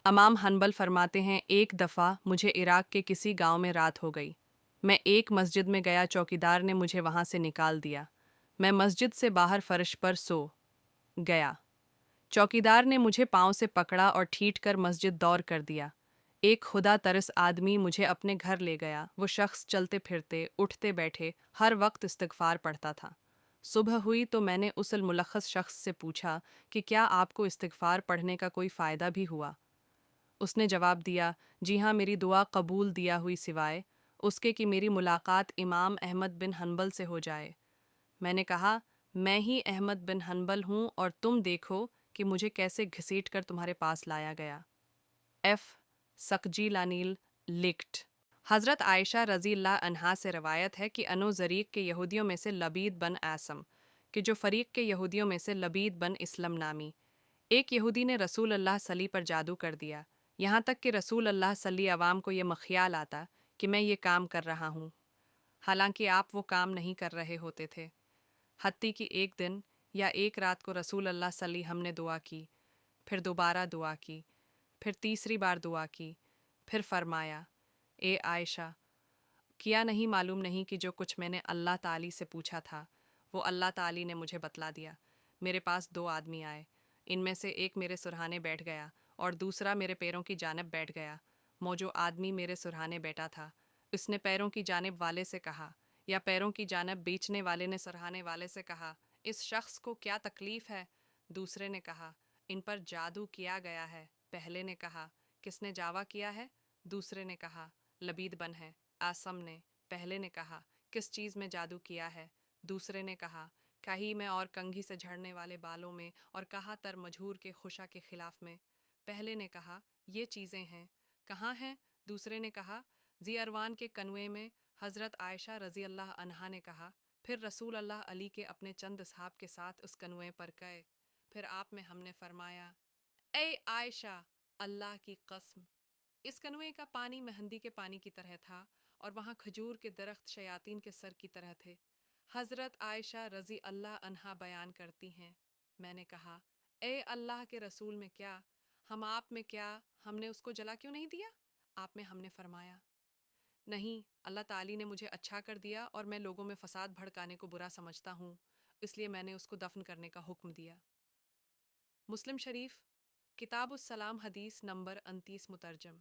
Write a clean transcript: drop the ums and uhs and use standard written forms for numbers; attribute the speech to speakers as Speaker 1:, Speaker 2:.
Speaker 1: امام حنبل فرماتے ہیں، ایک دفعہ مجھے عراق کے کسی گاؤں میں رات ہو گئی۔ میں ایک مسجد میں گیا، چوکیدار نے مجھے وہاں سے نکال دیا۔ میں مسجد سے باہر فرش پر سو گیا۔ چوکیدار نے مجھے پاؤں سے پکڑا اور ٹھیٹ کر مسجد دور کر دیا۔ ایک خدا ترس آدمی مجھے اپنے گھر لے گیا۔ وہ شخص چلتے پھرتے، اٹھتے بیٹھے، ہر وقت استغفار پڑھتا تھا۔ صبح ہوئی تو میں نے اس الملخص شخص سے پوچھا کہ کیا آپ کو استغفار پڑھنے کا کوئی فائدہ بھی ہوا؟ اس نے جواب دیا، جی ہاں، میری دعا قبول دیا ہوئی سوائے اس کے کہ میری ملاقات امام احمد بن حنبل سے ہو جائے۔ میں نے کہا، میں ہی احمد بن حنبل ہوں اور تم دیکھو کہ مجھے کیسے گھسیٹ کر تمہارے پاس لایا گیا۔ ایف سقجی لانیل لکٹ۔ حضرت عائشہ رضی اللہ عنہا سے روایت ہے کہ انو زریق کے یہودیوں میں سے لبید بن عاصم کہ جو فریق کے یہودیوں میں سے لبید بن اسلم نامی ایک یہودی نے رسول اللہ صلی پر جادو کر دیا، یہاں تک کہ رسول اللہ صلی عوام کو یہ مخیال آتا کہ میں یہ کام کر رہا ہوں، حالانکہ آپ وہ کام نہیں کر رہے ہوتے تھے۔ حتیٰ کہ ایک دن یا ایک رات کو رسول اللہ صلی ہم نے دعا کی، پھر دوبارہ دعا کی، پھر تیسری بار دعا کی، پھر فرمایا، اے عائشہ، کیا نہیں معلوم نہیں کہ جو کچھ میں نے اللہ تعالی سے پوچھا تھا وہ اللہ تعالی نے مجھے بتلا دیا۔ میرے پاس دو آدمی آئے، ان میں سے ایک میرے سرہانے بیٹھ گیا اور دوسرا میرے پیروں کی جانب بیٹھ گیا۔ جو آدمی میرے سرہانے بیٹھا تھا اس نے پیروں کی جانب والے سے کہا، یا پیروں کی جانب بیچنے والے نے سرہانے والے سے کہا، اس شخص کو کیا تکلیف ہے؟ دوسرے نے کہا، ان پر جادو کیا گیا ہے۔ پہلے نے کہا، کس نے جاوا کیا ہے؟ دوسرے نے کہا، لبید بن ہے آسم نے۔ پہلے نے کہا، کس چیز میں جادو کیا ہے؟ دوسرے نے کہا، کہیں میں اور کنگھی سے جھڑنے والے بالوں میں اور کہا تر مجہور کے خشا کے خلاف میں۔ پہلے نے کہا، یہ چیزیں ہیں۔ کہاں ہیں؟ دوسرے نے کہا، ذی اروان کے کنویں میں۔ حضرت عائشہ رضی اللہ عنہا نے کہا، پھر رسول اللہ علی کے اپنے چند اصحاب کے ساتھ اس کنویں پر گئے۔ پھر آپ میں ہم نے فرمایا، اے عائشہ، اللہ کی قسم، اس کنویں کا پانی مہندی کے پانی کی طرح تھا اور وہاں کھجور کے درخت شیاطین کے سر کی طرح تھے۔ حضرت عائشہ رضی اللہ عنہا بیان کرتی ہیں، میں نے کہا، اے اللہ کے رسول، میں کیا آپ میں کیا ہم نے اس کو جلا کیوں نہیں دیا؟ آپ میں ہم نے فرمایا، نہیں، اللہ تعالی نے مجھے اچھا کر دیا اور میں لوگوں میں فساد بھڑکانے کو برا سمجھتا ہوں، اس لیے میں نے اس کو دفن کرنے کا حکم دیا۔ مسلم شریف، کتاب السلام، حدیث نمبر 29 مترجم۔